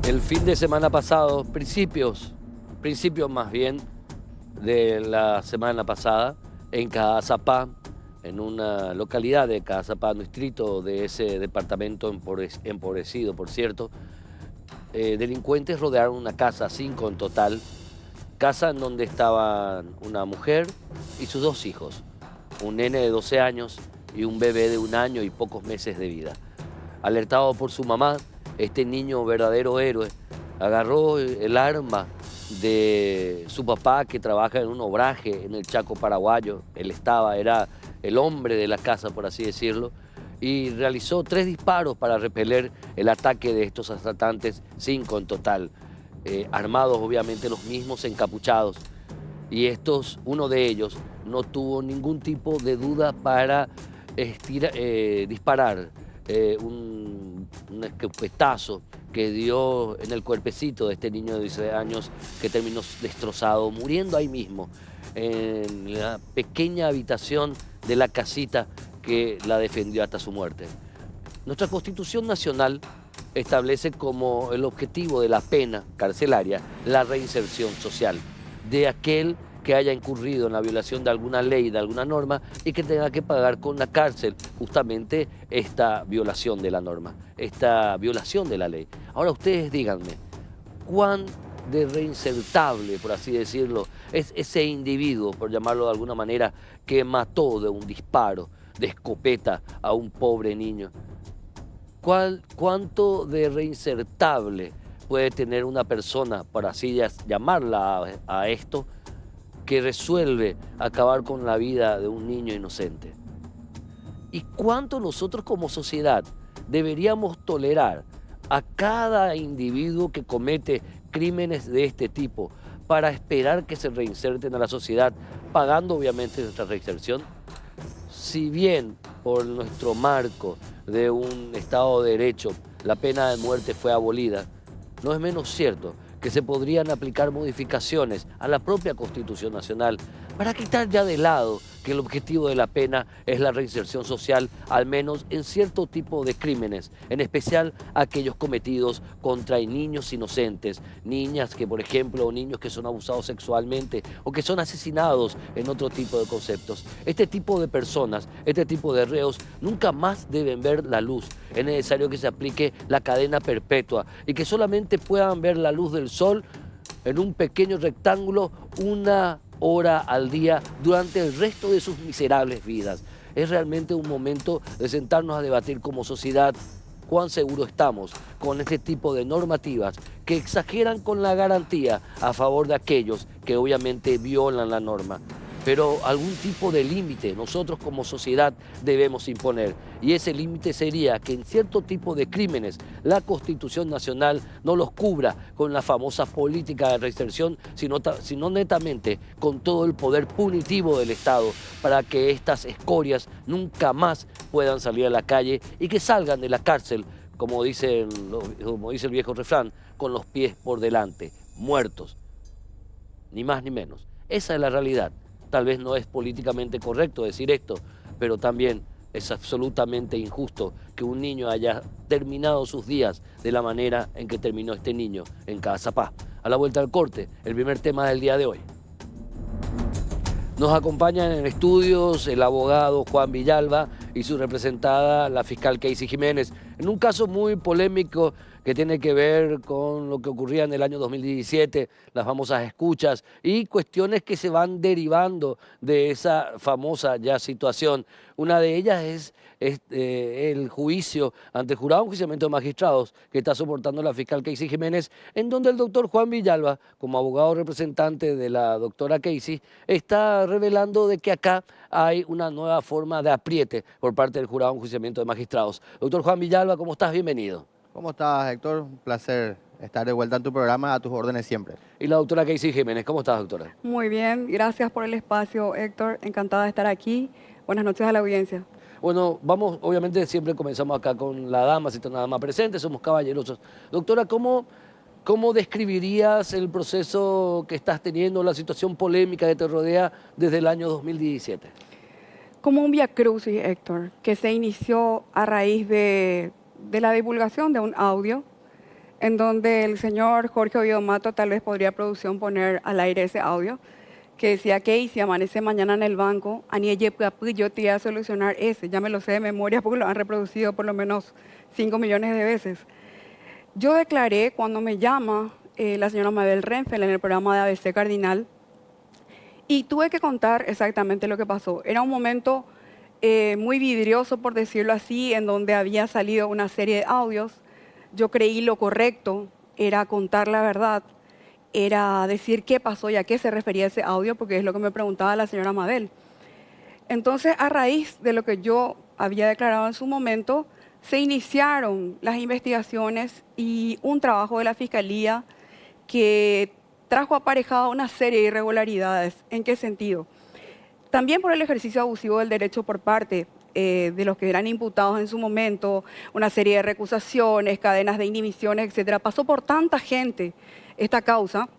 El fin de semana pasado, principios más bien de la semana pasada, en Caazapá, en una localidad de Caazapá, un distrito de ese departamento empobrecido, por cierto, delincuentes rodearon una casa, 5 en total, casa en donde estaban una mujer y sus 2 hijos, un nene de 12 años y un bebé de 1 año y pocos meses de vida. Alertado por su mamá, este niño, verdadero héroe, agarró el arma de su papá, que trabaja en un obraje en el Chaco paraguayo. Era el hombre de la casa, por así decirlo, y realizó 3 disparos para repeler el ataque de estos asaltantes, 5 en total, armados obviamente los mismos, encapuchados. Y uno de ellos no tuvo ningún tipo de duda para disparar un escopetazo que dio en el cuerpecito de este niño de 16 años, que terminó destrozado, muriendo ahí mismo, en la pequeña habitación de la casita que la defendió hasta su muerte. Nuestra Constitución Nacional establece como el objetivo de la pena carcelaria la reinserción social de aquel que haya incurrido en la violación de alguna ley, de alguna norma, y que tenga que pagar con la cárcel justamente esta violación de la norma, esta violación de la ley. Ahora ustedes díganme, ¿cuán de reinsertable, por así decirlo, es ese individuo, por llamarlo de alguna manera, que mató de un disparo de escopeta a un pobre niño? ¿Cuánto de reinsertable puede tener una persona, por así llamarla a esto, que resuelve acabar con la vida de un niño inocente? ¿Y cuánto nosotros como sociedad deberíamos tolerar a cada individuo que comete crímenes de este tipo para esperar que se reinserten a la sociedad, pagando obviamente nuestra reinserción? Si bien por nuestro marco de un Estado de Derecho la pena de muerte fue abolida, no es menos cierto que se podrían aplicar modificaciones a la propia Constitución Nacional para quitar ya de lado que el objetivo de la pena es la reinserción social, al menos en cierto tipo de crímenes, en especial aquellos cometidos contra niños inocentes, niñas que, por ejemplo, o niños que son abusados sexualmente o que son asesinados en otro tipo de conceptos. Este tipo de personas, este tipo de reos, nunca más deben ver la luz. Es necesario que se aplique la cadena perpetua y que solamente puedan ver la luz del sol en un pequeño rectángulo 1 hora al día durante el resto de sus miserables vidas. Es realmente un momento de sentarnos a debatir como sociedad cuán seguro estamos con este tipo de normativas que exageran con la garantía a favor de aquellos que obviamente violan la norma. Pero algún tipo de límite nosotros como sociedad debemos imponer, y ese límite sería que en cierto tipo de crímenes la Constitución Nacional no los cubra con la famosa política de reinserción, sino netamente con todo el poder punitivo del Estado, para que estas escorias nunca más puedan salir a la calle y que salgan de la cárcel, como dice el viejo refrán, con los pies por delante, muertos, ni más ni menos. Esa es la realidad. Tal vez no es políticamente correcto decir esto, pero también es absolutamente injusto que un niño haya terminado sus días de la manera en que terminó este niño en Caazapá. A la vuelta del corte, el primer tema del día de hoy. Nos acompañan en estudios el abogado Juan Villalba y su representada, la fiscal Keisy Jiménez, en un caso muy polémico que tiene que ver con lo que ocurría en el año 2017, las famosas escuchas y cuestiones que se van derivando de esa famosa ya situación. Una de ellas es el juicio ante el jurado, un enjuiciamiento de magistrados que está soportando la fiscal Keisy Jiménez, en donde el doctor Juan Villalba, como abogado representante de la doctora Keisy, está revelando de que acá hay una nueva forma de apriete por parte del jurado de enjuiciamiento de magistrados. Doctor Juan Villalba, ¿cómo estás? Bienvenido. ¿Cómo estás, Héctor? Un placer estar de vuelta en tu programa, a tus órdenes siempre. Y la doctora Keisy Jiménez, ¿cómo estás, doctora? Muy bien, gracias por el espacio, Héctor. Encantada de estar aquí. Buenas noches a la audiencia. Bueno, obviamente siempre comenzamos acá con la dama, si está una dama presente, somos caballerosos. Doctora, ¿cómo describirías el proceso que estás teniendo, la situación polémica que te rodea desde el año 2017? Como un viacrucis, Héctor, que se inició a raíz de la divulgación de un audio en donde el señor Jorge Oviedo Mato, tal vez podría producción poner al aire ese audio, que decía que si amanece mañana en el banco, yo te iba a solucionar ese. Ya me lo sé de memoria porque lo han reproducido por lo menos 5 millones de veces. Yo declaré cuando me llama la señora Mabel Renfel en el programa de ABC Cardinal y tuve que contar exactamente lo que pasó. Era un momento muy vidrioso, por decirlo así, en donde había salido una serie de audios. Yo creí lo correcto era contar la verdad, era decir qué pasó y a qué se refería ese audio, porque es lo que me preguntaba la señora Mabel. Entonces, a raíz de lo que yo había declarado en su momento, se iniciaron las investigaciones y un trabajo de la Fiscalía que trajo aparejada una serie de irregularidades. ¿En qué sentido? También por el ejercicio abusivo del derecho por parte de los que eran imputados en su momento, una serie de recusaciones, cadenas de inhibiciones, etcétera. Pasó por tanta gente esta causa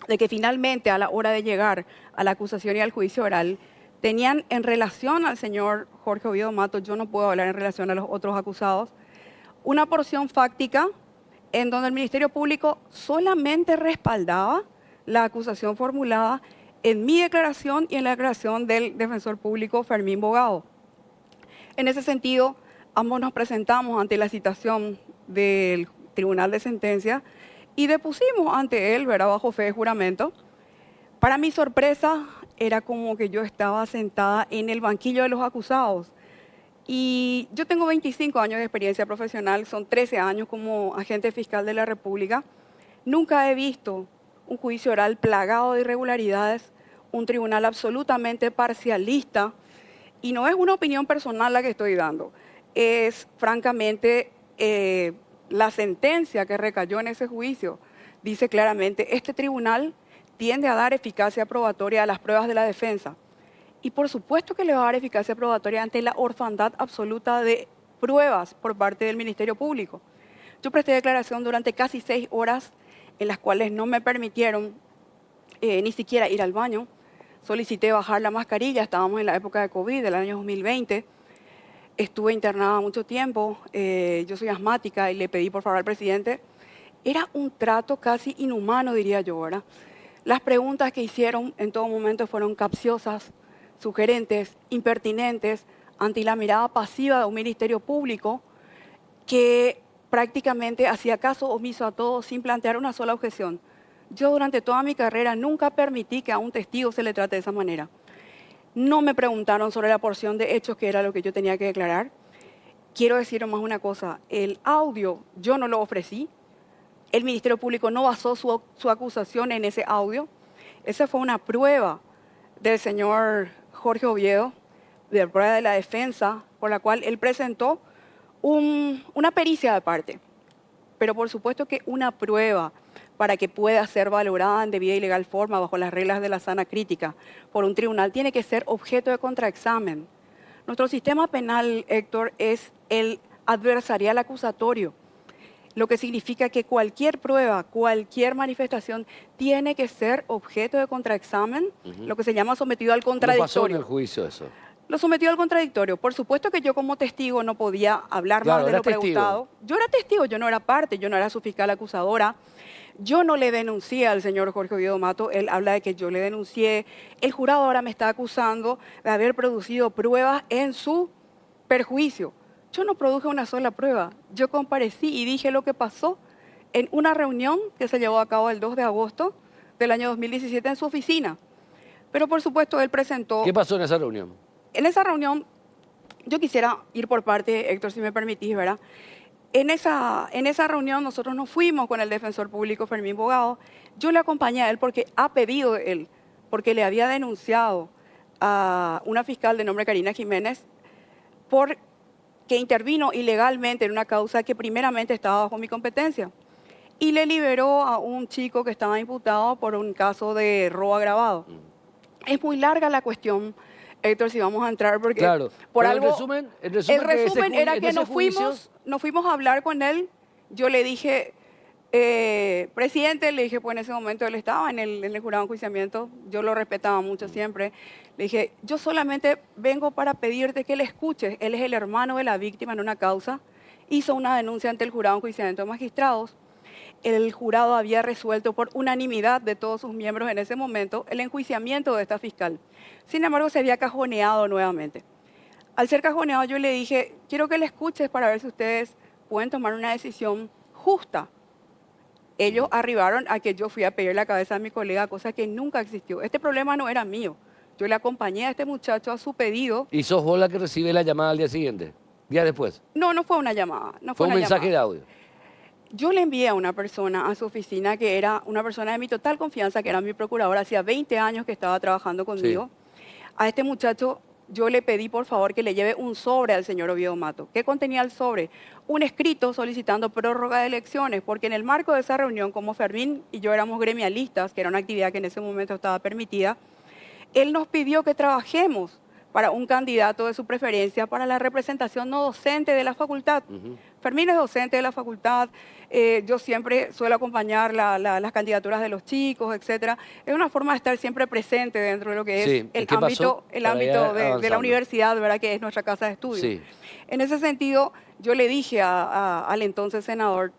de que finalmente a la hora de llegar a la acusación y al juicio oral, tenían en relación al señor Jorge Oviedo Mato, yo no puedo hablar en relación a los otros acusados, una porción fáctica en donde el Ministerio Público solamente respaldaba la acusación formulada en mi declaración y en la declaración del defensor público Fermín Bogado. En ese sentido, ambos nos presentamos ante la citación del Tribunal de Sentencia y depusimos ante él, ¿verdad?, bajo fe de juramento. Para mi sorpresa, era como que yo estaba sentada en el banquillo de los acusados. Y yo tengo 25 años de experiencia profesional, son 13 años como agente fiscal de la República. Nunca he visto un juicio oral plagado de irregularidades, un tribunal absolutamente parcialista, y no es una opinión personal la que estoy dando, es francamente la sentencia que recayó en ese juicio. Dice claramente, este tribunal tiende a dar eficacia probatoria a las pruebas de la defensa. Y por supuesto que le va a dar eficacia probatoria ante la orfandad absoluta de pruebas por parte del Ministerio Público. Yo presté declaración durante casi 6 horas en las cuales no me permitieron ni siquiera ir al baño. Solicité bajar la mascarilla, estábamos en la época de COVID del año 2020. Estuve internada mucho tiempo, yo soy asmática y le pedí por favor al presidente. Era un trato casi inhumano, diría yo, ¿verdad? Las preguntas que hicieron en todo momento fueron capciosas, sugerentes, impertinentes, ante la mirada pasiva de un Ministerio Público que prácticamente hacía caso omiso a todo sin plantear una sola objeción. Yo durante toda mi carrera nunca permití que a un testigo se le trate de esa manera. No me preguntaron sobre la porción de hechos que era lo que yo tenía que declarar. Quiero decir más una cosa, el audio yo no lo ofrecí, el Ministerio Público no basó su acusación en ese audio. Esa fue una prueba del señor Jorge Oviedo, de prueba de la defensa, por la cual él presentó una pericia de parte. Pero por supuesto que una prueba para que pueda ser valorada en debida y legal forma bajo las reglas de la sana crítica por un tribunal tiene que ser objeto de contraexamen. Nuestro sistema penal, Héctor, es el adversarial acusatorio, lo que significa que cualquier prueba, cualquier manifestación tiene que ser objeto de contraexamen, lo que se llama sometido al contradictorio. ¿Cómo pasó en el juicio eso? Lo sometió al contradictorio. Por supuesto que yo como testigo no podía hablar más de lo preguntado. Yo era testigo, yo no era parte, yo no era su fiscal acusadora. Yo no le denuncié al señor Jorge Oviedo Mato, él habla de que yo le denuncié. El jurado ahora me está acusando de haber producido pruebas en su perjuicio. Yo no produje una sola prueba. Yo comparecí y dije lo que pasó en una reunión que se llevó a cabo el 2 de agosto del año 2017 en su oficina. Pero por supuesto él presentó... ¿Qué pasó en esa reunión? En esa reunión, yo quisiera ir por parte, Héctor, si me permitís, ¿verdad? En esa reunión nosotros nos fuimos con el defensor público Fermín Bogado. Yo le acompañé a él porque ha pedido de él, porque le había denunciado a una fiscal de nombre Karina Jiménez por que intervino ilegalmente en una causa que primeramente estaba bajo mi competencia. Y le liberó a un chico que estaba imputado por un caso de robo agravado. Es muy larga la cuestión, Héctor, si vamos a entrar, porque claro, por algo... El resumen era que nos fuimos a hablar con él. Yo le dije, presidente, le dije, pues en ese momento él estaba en el jurado de enjuiciamiento, yo lo respetaba mucho siempre. Le dije, yo solamente vengo para pedirte que le escuches. Él es el hermano de la víctima en una causa, hizo una denuncia ante el jurado de enjuiciamiento de magistrados. el jurado había resuelto por unanimidad de todos sus miembros en ese momento el enjuiciamiento de esta fiscal. Sin embargo, se había cajoneado nuevamente. Al ser cajoneado, yo le dije, quiero que le escuches para ver si ustedes pueden tomar una decisión justa. Ellos arribaron a que yo fui a pedir la cabeza a mi colega, cosa que nunca existió. Este problema no era mío. Yo le acompañé a este muchacho a su pedido. ¿Y sos vos la que recibe la llamada al día siguiente? ¿Día después? No, no fue una llamada. No Fue un una mensaje de llamada. audio. Yo le envié a una persona a su oficina que era una persona de mi total confianza, que era mi procuradora, hacía 20 años que estaba trabajando conmigo. A este muchacho yo le pedí por favor que le lleve un sobre al señor Oviedo Mato. ¿Qué contenía el sobre? Un escrito solicitando prórroga de elecciones, porque en el marco de esa reunión, como Fermín y yo éramos gremialistas, que era una actividad que en ese momento estaba permitida, él nos pidió que trabajemos para un candidato de su preferencia para la representación no docente de la facultad. Fermín es docente de la facultad, yo siempre suelo acompañar las candidaturas de los chicos, etc. Es una forma de estar siempre presente dentro de lo que es el ámbito de la universidad, ¿verdad? Que es nuestra casa de estudio. Sí. En ese sentido, yo le dije al entonces senador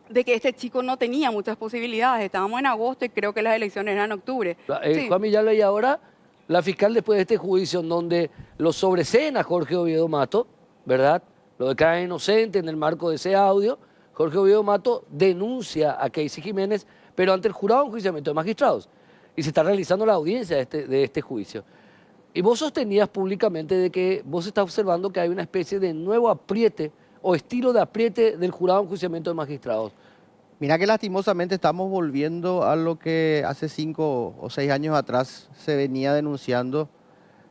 de que este chico no tenía muchas posibilidades. Estábamos en agosto y creo que las elecciones eran en octubre. Juan Villalba, y ahora la fiscal, después de este juicio en donde lo sobreseen a Jorge Oviedo Mato, ¿verdad? Lo declara inocente en el marco de ese audio. Jorge Oviedo Mato denuncia a Casey Jiménez, pero ante el jurado de enjuiciamiento de magistrados. Y se está realizando la audiencia de este juicio. Y vos sostenías públicamente de que vos estás observando que hay una especie de nuevo apriete o estilo de apriete del jurado de enjuiciamiento de magistrados. Mira que lastimosamente estamos volviendo a lo que hace 5 o 6 años atrás se venía denunciando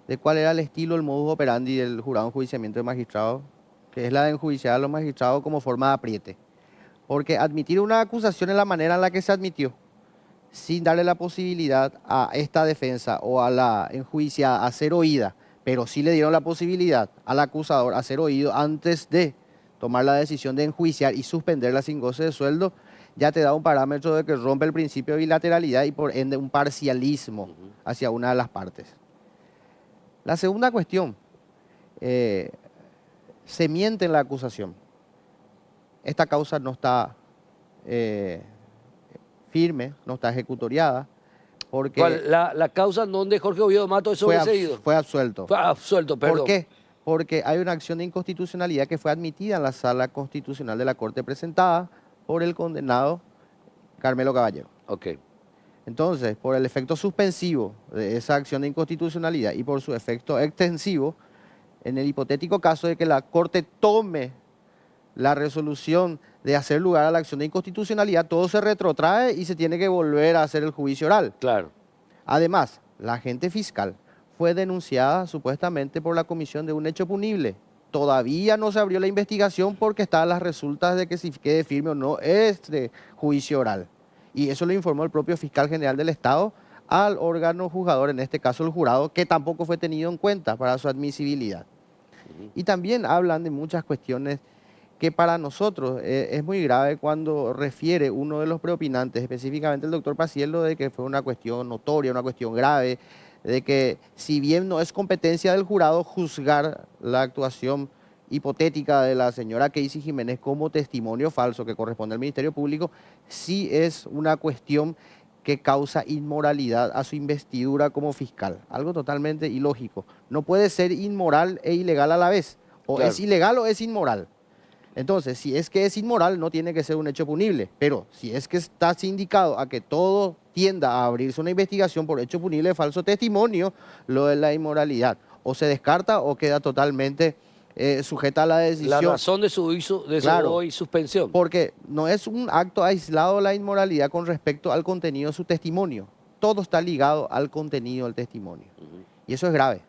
de cuál era el estilo, el modus operandi del jurado de enjuiciamiento de magistrados, que es la de enjuiciar a los magistrados como forma de apriete. Porque admitir una acusación en la manera en la que se admitió, sin darle la posibilidad a esta defensa o a la enjuiciada a ser oída, pero sí le dieron la posibilidad al acusador a ser oído antes de tomar la decisión de enjuiciar y suspenderla sin goce de sueldo, ya te da un parámetro de que rompe el principio de bilateralidad y por ende un parcialismo hacia una de las partes. La segunda cuestión, se miente en la acusación. Esta causa no está firme, no está ejecutoriada, porque La causa en donde Jorge Oviedo Mato es sobreseído. fue absuelto. Fue absuelto, perdón. ¿Por qué? Porque hay una acción de inconstitucionalidad que fue admitida en la sala constitucional de la Corte presentada por el condenado Carmelo Caballero. Ok. Entonces, por el efecto suspensivo de esa acción de inconstitucionalidad y por su efecto extensivo, en el hipotético caso de que la Corte tome la resolución de hacer lugar a la acción de inconstitucionalidad, todo se retrotrae y se tiene que volver a hacer el juicio oral. Claro. Además, la agente fiscal fue denunciada supuestamente por la comisión de un hecho punible. Todavía no se abrió la investigación porque están las resultas de que si quede firme o no este juicio oral. Y eso lo informó el propio fiscal general del Estado al órgano juzgador, en este caso el jurado, que tampoco fue tenido en cuenta para su admisibilidad. Y también hablan de muchas cuestiones que para nosotros es muy grave cuando refiere uno de los preopinantes, específicamente el doctor Paciello, de que fue una cuestión notoria, una cuestión grave, de que si bien no es competencia del jurado juzgar la actuación hipotética de la señora Casey Jiménez como testimonio falso que corresponde al Ministerio Público, sí es una cuestión que causa inmoralidad a su investidura como fiscal. Algo totalmente ilógico. No puede ser inmoral e ilegal a la vez. O Claro. es ilegal o es inmoral. Entonces, si es que es inmoral, no tiene que ser un hecho punible. Pero si es que está indicado a que todo tienda a abrirse una investigación por hecho punible de falso testimonio, lo de la inmoralidad o se descarta o queda totalmente sujeta a la decisión. La razón de su Claro. hoy suspensión. Porque no es un acto aislado la inmoralidad con respecto al contenido de su testimonio. Todo está ligado al contenido del testimonio. Y eso es grave,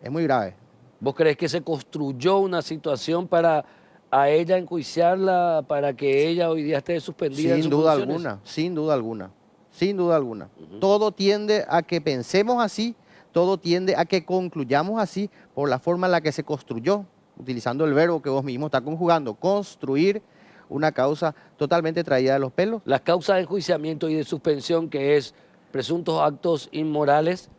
es muy grave. ¿Vos crees que se construyó una situación para a ella enjuiciarla, para que ella hoy día esté suspendida en Sin sus duda funciones? alguna, sin duda alguna, sin duda alguna. Todo tiende a que pensemos así, todo tiende a que concluyamos así por la forma en la que se construyó, utilizando el verbo que vos mismo estás conjugando, construir una causa totalmente traída de los pelos. Las causas de enjuiciamiento y de suspensión, que es presuntos actos inmorales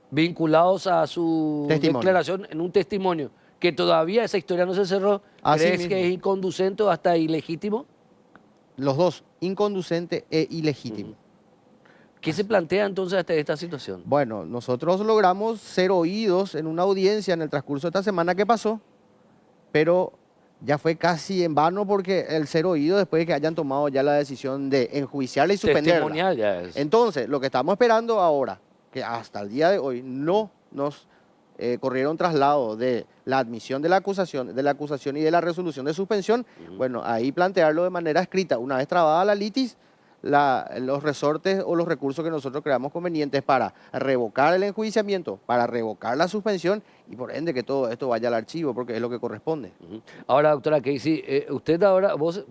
vinculados a su Testimonio. declaración en un testimonio, que todavía esa historia no se cerró, Así ¿crees mismo. que es inconducente o hasta ilegítimo? Los dos, inconducente e ilegítimo. ¿Qué se plantea entonces ante esta situación? Bueno, nosotros logramos ser oídos en una audiencia en el transcurso de esta semana que pasó, pero ya fue casi en vano porque el ser oído después de que hayan tomado ya la decisión de enjuiciarla y suspenderla. Testimonial ya es. Entonces, lo que estamos esperando ahora, que hasta el día de hoy no nos corrieron traslado de la admisión de la acusación y de la resolución de suspensión, bueno, ahí plantearlo de manera escrita. Una vez trabada la litis, los resortes o los recursos que nosotros creamos convenientes para revocar el enjuiciamiento, para revocar la suspensión y por ende que todo esto vaya al archivo porque es lo que corresponde. Ahora, doctora Casey, usted ahora, vos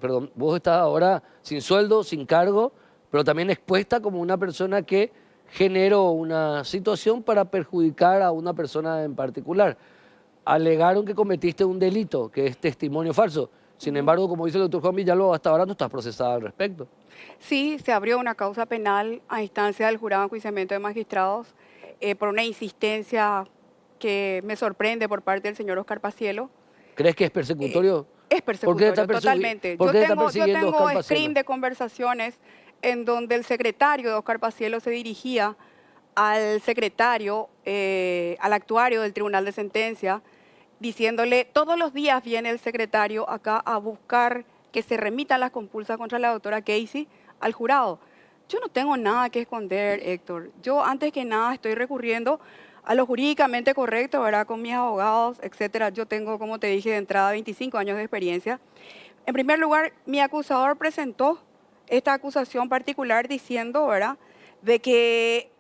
estás ahora sin sueldo, sin cargo, pero también expuesta como una persona que generó una situación para perjudicar a una persona en particular. Alegaron que cometiste un delito, que es testimonio falso. Sin embargo, como dice el doctor Juan Villalobos, hasta ahora no estás procesada al respecto. Sí, se abrió una causa penal a instancia del jurado de enjuiciamiento de magistrados por una insistencia que me sorprende por parte del señor Oscar Pacielo. ¿Crees que es persecutorio? Es persecutorio, ¿Por totalmente. qué está Yo persiguiendo a tengo Oscar Pacielo? screen de conversaciones en donde el secretario de Oscar Pacielo se dirigía al secretario, al actuario del Tribunal de Sentencia, diciéndole, todos los días viene el secretario acá a buscar que se remitan las compulsas contra la doctora Casey al jurado. Yo no tengo nada que esconder, Héctor. Yo, antes que nada, estoy recurriendo a lo jurídicamente correcto, ¿verdad? Con mis abogados, etcétera. Yo tengo, como te dije, de entrada 25 años de experiencia. En primer lugar, mi acusador presentó esta acusación particular diciendo, ¿verdad?, de que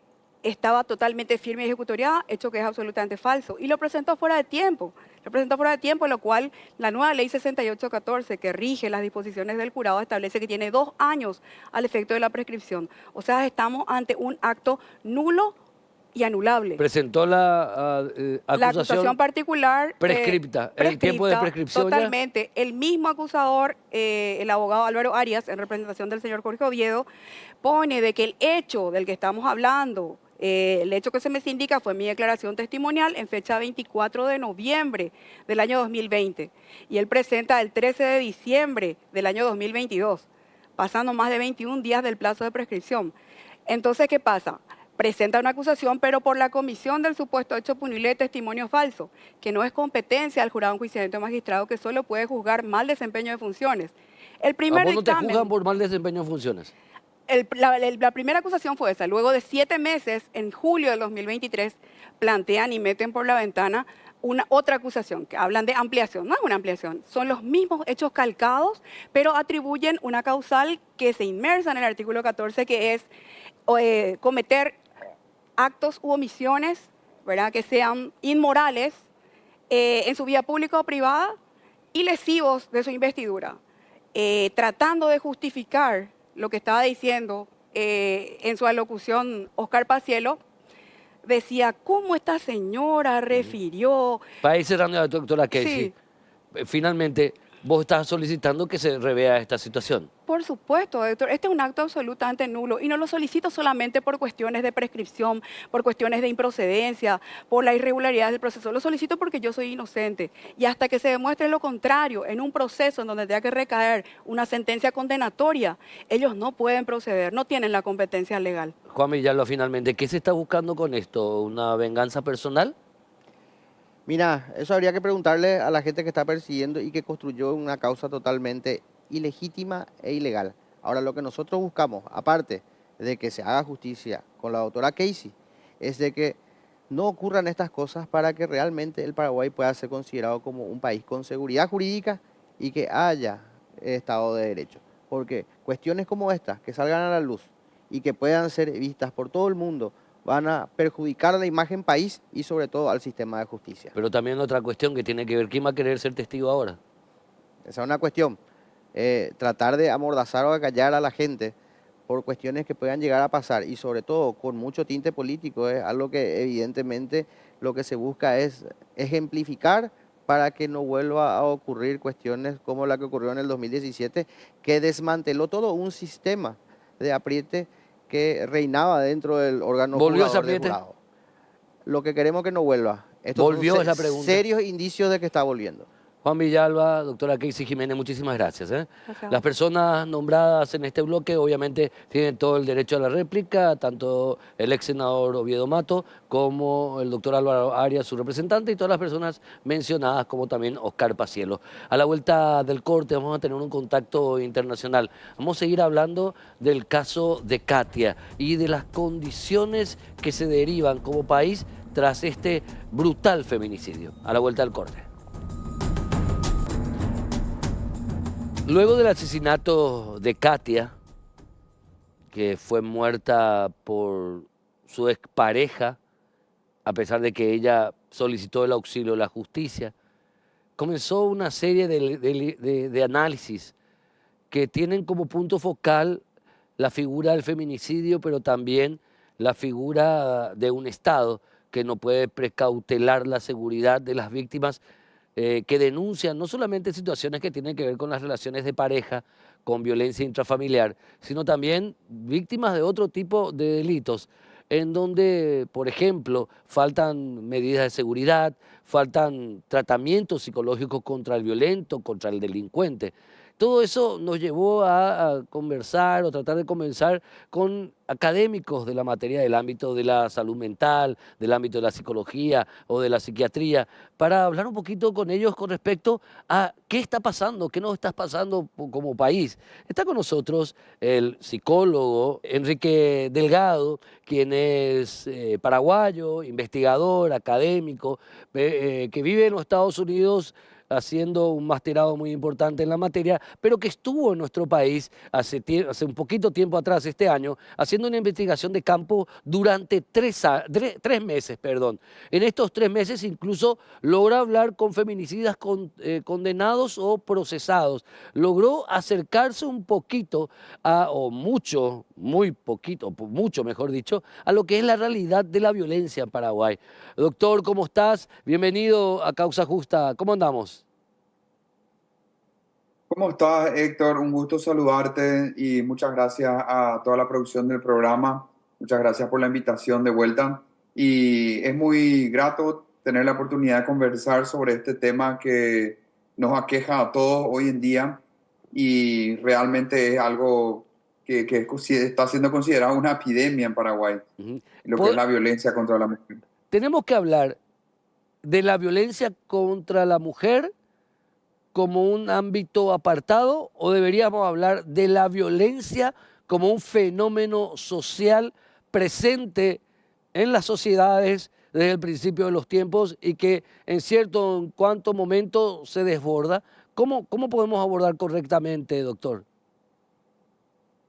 estaba totalmente firme y ejecutoriada, hecho que es absolutamente falso. Y lo presentó fuera de tiempo. Lo presentó fuera de tiempo, lo cual la nueva ley 6814, que rige las disposiciones del jurado, establece que tiene 2 años al efecto de la prescripción. O sea, estamos ante un acto nulo y anulable. Presentó la acusación particular prescripta. El tiempo de prescripción totalmente. El mismo acusador, el abogado Álvaro Arias, en representación del señor Jorge Oviedo, pone de que el hecho del que estamos hablando, el hecho que se me indica fue mi declaración testimonial en fecha 24 de noviembre del año 2020 y él presenta el 13 de diciembre del año 2022, pasando más de 21 días del plazo de prescripción. Entonces, ¿qué pasa? Presenta una acusación, pero por la comisión del supuesto hecho punible de testimonio falso, que no es competencia del jurado de enjuiciamiento de magistrado, que solo puede juzgar mal desempeño de funciones. El primer ¿A vos no te dictamen, juzgan por mal desempeño de funciones? la primera acusación fue esa. Luego de 7 meses, en julio del 2023, plantean y meten por la ventana otra acusación, que hablan de ampliación. No es una ampliación, son los mismos hechos calcados, pero atribuyen una causal que se inmersa en el artículo 14, que es cometer actos u omisiones, ¿verdad?, que sean inmorales en su vida pública o privada y lesivos de su investidura, tratando de justificar lo que estaba diciendo en su alocución Oscar Pacielo. Decía, ¿cómo esta señora refirió? Para ir cerrando, doctora Casey, finalmente, vos estás solicitando que se revea esta situación. Por supuesto, doctor. Este es un acto absolutamente nulo y no lo solicito solamente por cuestiones de prescripción, por cuestiones de improcedencia, por la irregularidad del proceso. Lo solicito porque yo soy inocente y hasta que se demuestre lo contrario en un proceso en donde tenga que recaer una sentencia condenatoria, ellos no pueden proceder, no tienen la competencia legal. Juan Villalobos, finalmente, ¿qué se está buscando con esto? ¿Una venganza personal? Mira, eso habría que preguntarle a la gente que está persiguiendo y que construyó una causa totalmente ilegítima e ilegal. Ahora, lo que nosotros buscamos, aparte de que se haga justicia con la doctora Casey, es de que no ocurran estas cosas para que realmente el Paraguay pueda ser considerado como un país con seguridad jurídica y que haya Estado de Derecho. Porque cuestiones como estas, que salgan a la luz y que puedan ser vistas por todo el mundo, van a perjudicar a la imagen país y sobre todo al sistema de justicia. Pero también otra cuestión que tiene que ver, ¿quién va a querer ser testigo ahora? Esa es una cuestión. Tratar de amordazar o acallar a la gente por cuestiones que puedan llegar a pasar y sobre todo con mucho tinte político es algo que evidentemente lo que se busca es ejemplificar para que no vuelva a ocurrir cuestiones como la que ocurrió en el 2017, que desmanteló todo un sistema de apriete que reinaba dentro del órgano ¿Volvió ese jugador del apriete? jurado. Lo que queremos que no vuelva. Estos ¿Volvió? son Es la pregunta. serios indicios de que está volviendo. Juan Villalba, doctora Keisy Jiménez, muchísimas gracias. Gracias. Las personas nombradas en este bloque obviamente tienen todo el derecho a la réplica, tanto el ex senador Oviedo Mato como el doctor Álvaro Arias, su representante, y todas las personas mencionadas, como también Oscar Pacielo. A la vuelta del corte vamos a tener un contacto internacional. Vamos a seguir hablando del caso de Katia y de las condiciones que se derivan como país tras este brutal feminicidio. A la vuelta del corte. Luego del asesinato de Katia, que fue muerta por su expareja, a pesar de que ella solicitó el auxilio de la justicia, comenzó una serie de análisis que tienen como punto focal la figura del feminicidio, pero también la figura de un Estado que no puede precautelar la seguridad de las víctimas que denuncian no solamente situaciones que tienen que ver con las relaciones de pareja, con violencia intrafamiliar, sino también víctimas de otro tipo de delitos, en donde, por ejemplo, faltan medidas de seguridad, faltan tratamientos psicológicos contra el violento, contra el delincuente. Todo eso nos llevó a conversar o tratar de conversar con académicos de la materia del ámbito de la salud mental, del ámbito de la psicología o de la psiquiatría, para hablar un poquito con ellos con respecto a qué está pasando, qué nos está pasando como país. Está con nosotros el psicólogo Enrique Delgado, quien es paraguayo, investigador, académico, que vive en los Estados Unidos haciendo un masterado muy importante en la materia, pero que estuvo en nuestro país hace un poquito tiempo atrás, este año, haciendo una investigación de campo durante tres meses. En estos 3 meses incluso logra hablar con feminicidas condenados o procesados. Logró acercarse un poquito, o mucho, muy poquito, mucho mejor dicho, a lo que es la realidad de la violencia en Paraguay. Doctor, ¿cómo estás? Bienvenido a Causa Justa. ¿Cómo andamos? ¿Cómo estás, Héctor? Un gusto saludarte y muchas gracias a toda la producción del programa. Muchas gracias por la invitación de vuelta. Y es muy grato tener la oportunidad de conversar sobre este tema que nos aqueja a todos hoy en día y realmente es algo que está siendo considerado una epidemia en Paraguay, lo que es la violencia contra la mujer. Tenemos que hablar de la violencia contra la mujer como un ámbito apartado, o deberíamos hablar de la violencia como un fenómeno social presente en las sociedades desde el principio de los tiempos y que en cuanto momento se desborda? ¿Cómo podemos abordar correctamente, doctor?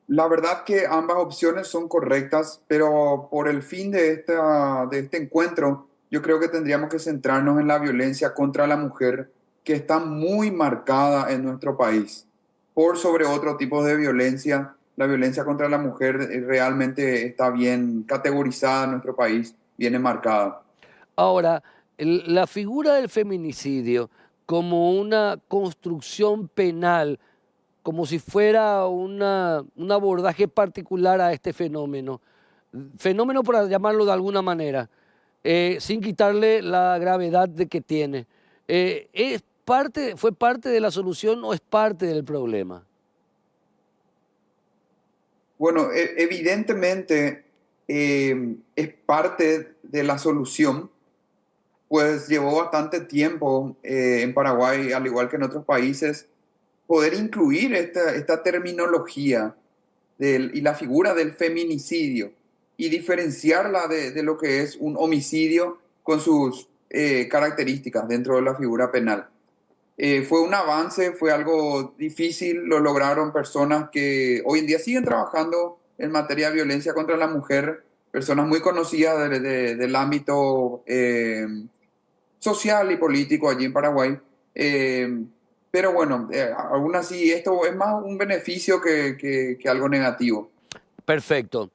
La verdad que ambas opciones son correctas, pero por el fin de este encuentro, yo creo que tendríamos que centrarnos en la violencia contra la mujer, que está muy marcada en nuestro país. Por sobre otro tipo de violencia, la violencia contra la mujer realmente está bien categorizada en nuestro país, bien marcada. Ahora, la figura del feminicidio como una construcción penal, como si fuera un abordaje particular a este fenómeno por llamarlo de alguna manera, sin quitarle la gravedad de que tiene, ¿fue parte de la solución o es parte del problema? Bueno, evidentemente es parte de la solución, pues llevó bastante tiempo en Paraguay, al igual que en otros países, poder incluir esta terminología y la figura del feminicidio y diferenciarla de lo que es un homicidio con sus características dentro de la figura penal. Fue un avance, fue algo difícil, lo lograron personas que hoy en día siguen trabajando en materia de violencia contra la mujer, personas muy conocidas del ámbito social y político allí en Paraguay. Pero bueno, aún así esto es más un beneficio que algo negativo. Perfecto.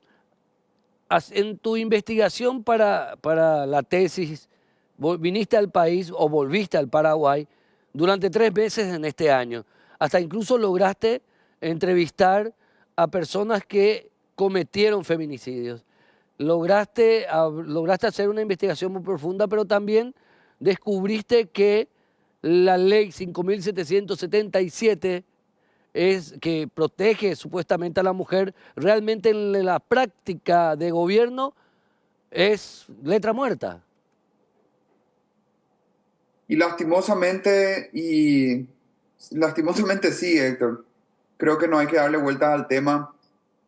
En tu investigación para la tesis, viniste al país o volviste al Paraguay durante 3 meses en este año. Hasta incluso lograste entrevistar a personas que cometieron feminicidios. Lograste hacer una investigación muy profunda, pero también descubriste que la ley 5.777 es que protege supuestamente a la mujer, realmente en la práctica de gobierno es letra muerta. Lastimosamente sí, Héctor. Creo que no hay que darle vueltas al tema.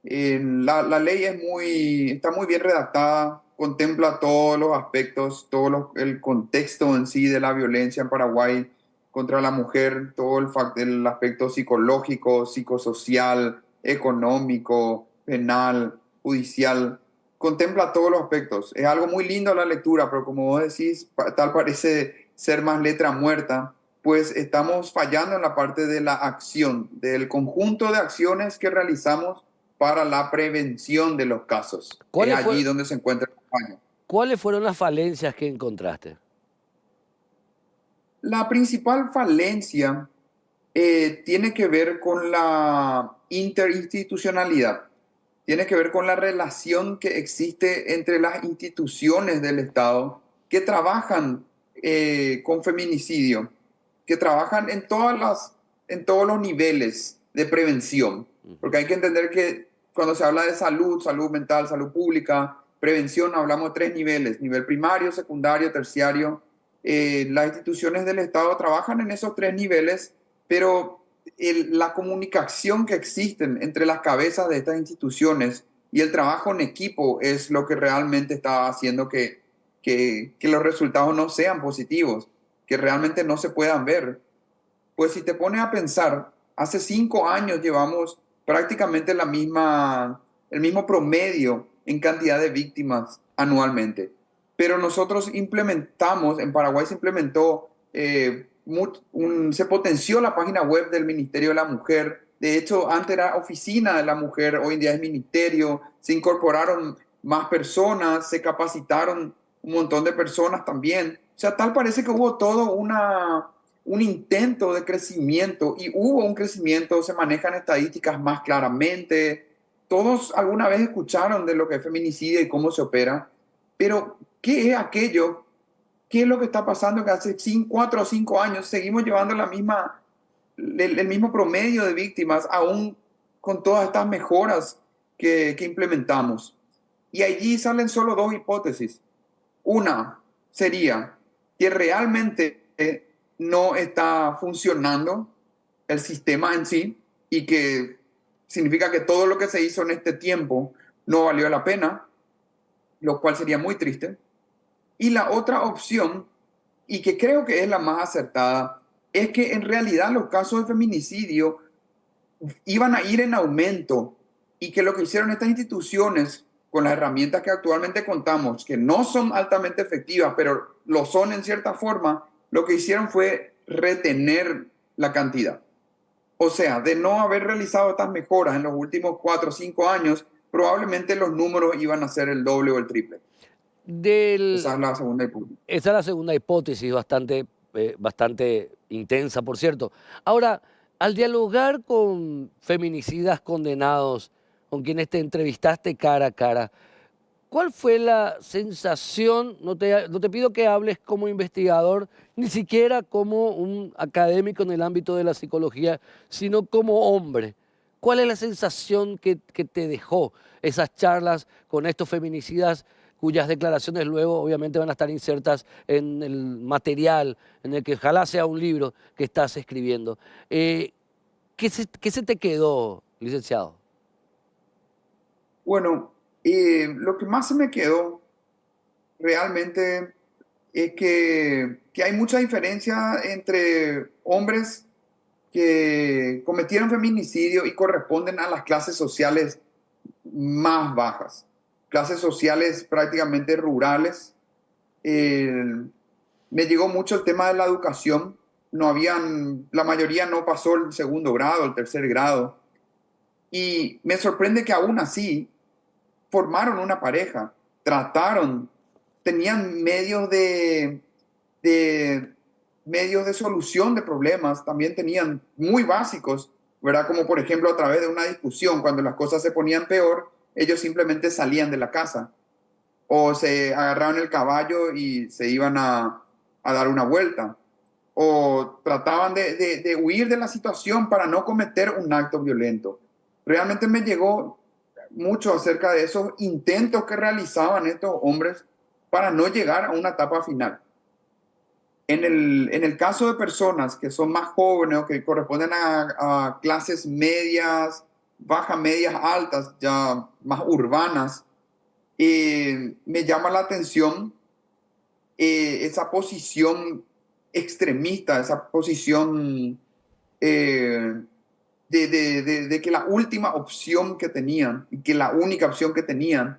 La ley está muy bien redactada, contempla todos los aspectos, el contexto en sí de la violencia en Paraguay contra la mujer, todo el aspecto psicológico, psicosocial, económico, penal, judicial, contempla todos los aspectos. Es algo muy lindo la lectura, pero como vos decís, tal parece ser más letra muerta, pues estamos fallando en la parte de la acción, del conjunto de acciones que realizamos para la prevención de los casos. Es allí donde se encuentra el fallo. ¿Cuáles fueron las falencias que encontraste? La principal falencia tiene que ver con la interinstitucionalidad, tiene que ver con la relación que existe entre las instituciones del Estado que trabajan con feminicidio, que trabajan en todos los niveles de prevención. Porque hay que entender que cuando se habla de salud, salud mental, salud pública, prevención, hablamos de 3 niveles: nivel primario, secundario, terciario. Las instituciones del Estado trabajan en esos 3 niveles, pero la comunicación que existen entre las cabezas de estas instituciones y el trabajo en equipo es lo que realmente está haciendo que los resultados no sean positivos, que realmente no se puedan ver. Pues si te pones a pensar, hace 5 años llevamos prácticamente el mismo promedio en cantidad de víctimas anualmente. Pero nosotros implementamos, en Paraguay se implementó, se potenció la página web del Ministerio de la Mujer. De hecho, antes era Oficina de la Mujer, hoy en día es Ministerio. Se incorporaron más personas, se capacitaron un montón de personas también. O sea, tal parece que hubo todo un intento de crecimiento, y hubo un crecimiento, se manejan estadísticas más claramente. Todos alguna vez escucharon de lo que es feminicidio y cómo se opera, pero ¿qué es aquello? ¿Qué es lo que está pasando que hace 4 o 5 años seguimos llevando el mismo promedio de víctimas, aún con todas estas mejoras que implementamos? Y allí salen solo 2 hipótesis. Una sería que realmente no está funcionando el sistema en sí, y que significa que todo lo que se hizo en este tiempo no valió la pena, lo cual sería muy triste. Y la otra opción, y que creo que es la más acertada, es que en realidad los casos de feminicidio iban a ir en aumento, y que lo que hicieron estas instituciones con las herramientas que actualmente contamos, que no son altamente efectivas, pero lo son en cierta forma, lo que hicieron fue retener la cantidad. O sea, de no haber realizado estas mejoras en los últimos 4 o 5 años, probablemente los números iban a ser el doble o el triple. Esa es la segunda hipótesis. Esa es la segunda hipótesis, bastante intensa, por cierto. Ahora, al dialogar con feminicidas condenados, con quienes te entrevistaste cara a cara, ¿cuál fue la sensación? No te pido que hables como investigador, ni siquiera como un académico en el ámbito de la psicología, sino como hombre. ¿Cuál es la sensación que te dejó esas charlas con estos feminicidas, cuyas declaraciones luego obviamente van a estar insertas en el material, en el que ojalá sea un libro que estás escribiendo? ¿Qué se te quedó, licenciado? Bueno, lo que más se me quedó realmente es que hay mucha diferencia entre hombres que cometieron feminicidio y corresponden a las clases sociales más bajas, clases sociales prácticamente rurales. Me llegó mucho el tema de la educación. La mayoría no pasó el 2º grado, el 3er grado. Y me sorprende que aún así formaron una pareja, tenían medios de solución de problemas, también tenían muy básicos, ¿verdad? Como por ejemplo a través de una discusión, cuando las cosas se ponían peor, ellos simplemente salían de la casa o se agarraban el caballo y se iban a dar una vuelta. o trataban de huir de la situación para no cometer un acto violento. Realmente me llegó mucho acerca de esos intentos que realizaban estos hombres para no llegar a una etapa final. En el caso de personas que son más jóvenes o que corresponden a clases medias, bajas, medias, altas, ya más urbanas, me llama la atención esa posición extremista, esa posición de que la última opción que tenían y que la única opción que tenían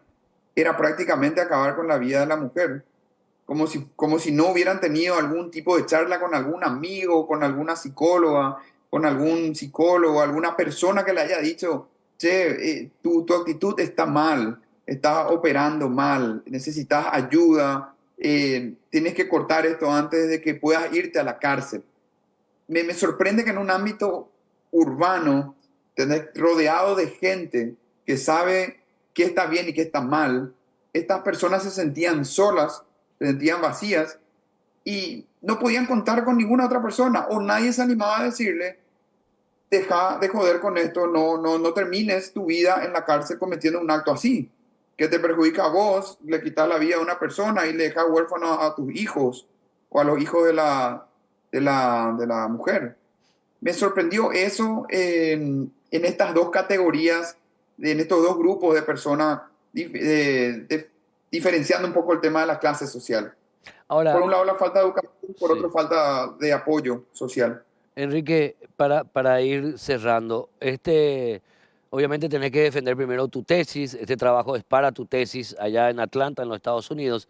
era prácticamente acabar con la vida de la mujer. Como si no hubieran tenido algún tipo de charla con algún amigo, con alguna psicóloga, con algún psicólogo, alguna persona que le haya dicho, che, tu actitud está mal, estás operando mal, necesitas ayuda, tienes que cortar esto antes de que puedas irte a la cárcel. Me sorprende que en un ámbito urbano, rodeado de gente que sabe qué está bien y qué está mal, estas personas se sentían solas, se sentían vacías y no podían contar con ninguna otra persona o nadie se animaba a decirle, deja de joder con esto, no termines tu vida en la cárcel cometiendo un acto así, que te perjudica a vos, le quitas la vida a una persona y le dejas huérfano a tus hijos o a los hijos de la mujer. Me sorprendió eso en estas dos categorías, en estos dos grupos de personas, diferenciando un poco el tema de la clase social. Ahora, Por un lado la falta de educación, por sí. otro falta de apoyo social. Enrique, para ir cerrando, obviamente tenés que defender primero tu tesis, este trabajo es para tu tesis allá en Atlanta, en los Estados Unidos,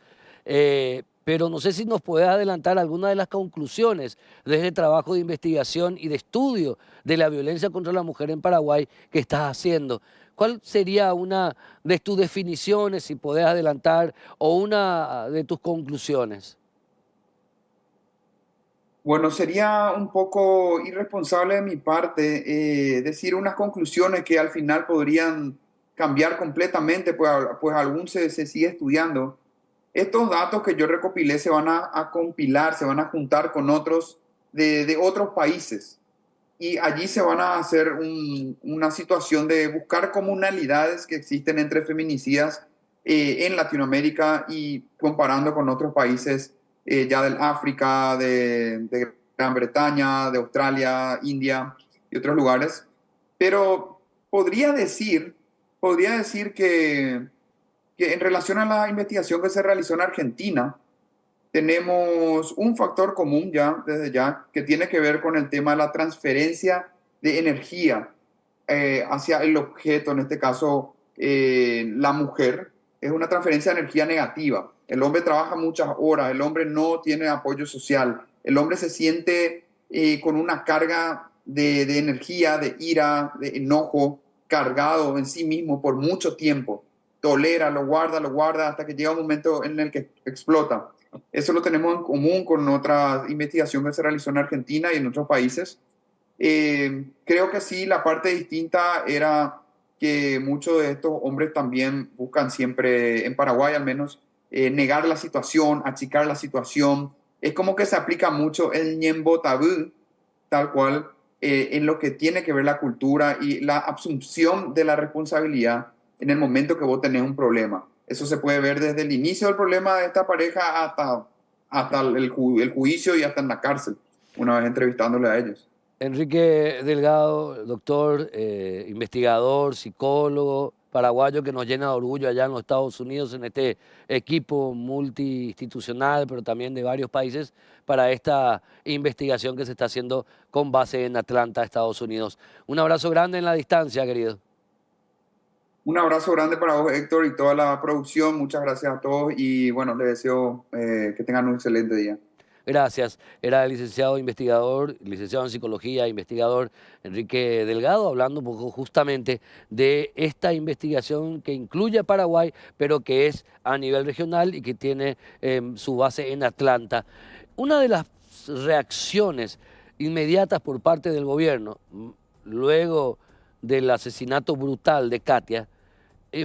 pero no sé si nos puedes adelantar alguna de las conclusiones de este trabajo de investigación y de estudio de la violencia contra la mujer en Paraguay que estás haciendo. ¿Cuál sería una de tus definiciones, si podés adelantar, o una de tus conclusiones? Bueno, sería un poco irresponsable de mi parte decir unas conclusiones que al final podrían cambiar completamente, pues aún se sigue estudiando. Estos datos que yo recopilé se van a compilar, se van a juntar con otros de otros países y allí se van a hacer una situación de buscar comunalidades que existen entre feminicidas en Latinoamérica y comparando con otros países ya del África, de Gran Bretaña, de Australia, India y otros lugares. Pero podría decir que en relación a la investigación que se realizó en Argentina, tenemos un factor común ya, desde ya, que tiene que ver con el tema de la transferencia de energía hacia el objeto, en este caso la mujer. Es una transferencia de energía negativa. El hombre trabaja muchas horas, el hombre no tiene apoyo social, el hombre se siente con una carga de energía, de ira, de enojo, cargado en sí mismo por mucho tiempo. Tolera, lo guarda hasta que llega un momento en el que explota. Eso lo tenemos en común con otra investigación que se realizó en Argentina y en otros países. Creo que sí, la parte distinta era que muchos de estos hombres también buscan siempre, en Paraguay al menos, negar la situación, achicar la situación. Es como que se aplica mucho el ñembo tabú, tal cual, en lo que tiene que ver la cultura y la asunción de la responsabilidad en el momento que vos tenés un problema. Eso se puede ver desde el inicio del problema de esta pareja hasta el juicio y hasta en la cárcel, una vez entrevistándole a ellos. Enrique Delgado, doctor, investigador, psicólogo, paraguayo que nos llena de orgullo allá en los Estados Unidos en este equipo multiinstitucional, pero también de varios países, para esta investigación que se está haciendo con base en Atlanta, Estados Unidos. Un abrazo grande en la distancia, querido. Un abrazo grande para vos, Héctor, y toda la producción. Muchas gracias a todos y bueno, les deseo que tengan un excelente día. Gracias. Era el licenciado investigador, licenciado en psicología, investigador Enrique Delgado, hablando un poco justamente de esta investigación que incluye a Paraguay, pero que es a nivel regional y que tiene su base en Atlanta. Una de las reacciones inmediatas por parte del gobierno, luego del asesinato brutal de Katia,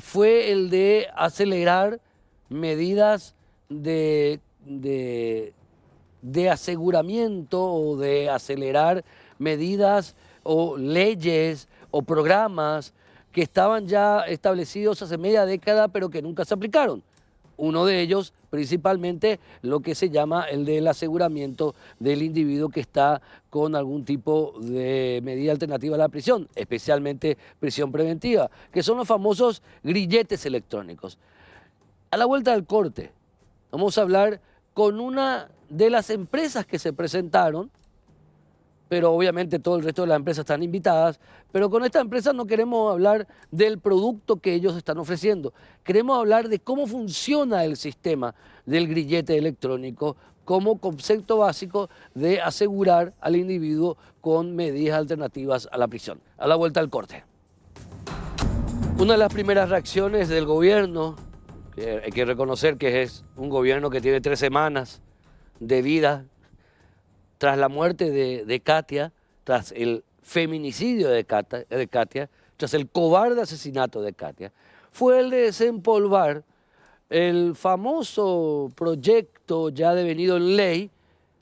fue el de acelerar medidas de de aseguramiento o de acelerar medidas o leyes o programas que estaban ya establecidos hace media década pero que nunca se aplicaron. Uno de ellos, principalmente, lo que se llama el del aseguramiento del individuo que está con algún tipo de medida alternativa a la prisión, especialmente prisión preventiva, que son los famosos grilletes electrónicos. A la vuelta del corte, vamos a hablar con una de las empresas que se presentaron, pero obviamente todo el resto de las empresas están invitadas, pero con esta empresa no queremos hablar del producto que ellos están ofreciendo, queremos hablar de cómo funciona el sistema del grillete electrónico como concepto básico de asegurar al individuo con medidas alternativas a la prisión. A la vuelta al corte. Una de las primeras reacciones del gobierno, que hay que reconocer que es un gobierno que tiene 3 semanas de vida, tras la muerte de Katia, tras el feminicidio de Katia, tras el cobarde asesinato de Katia, fue el de desempolvar el famoso proyecto ya devenido en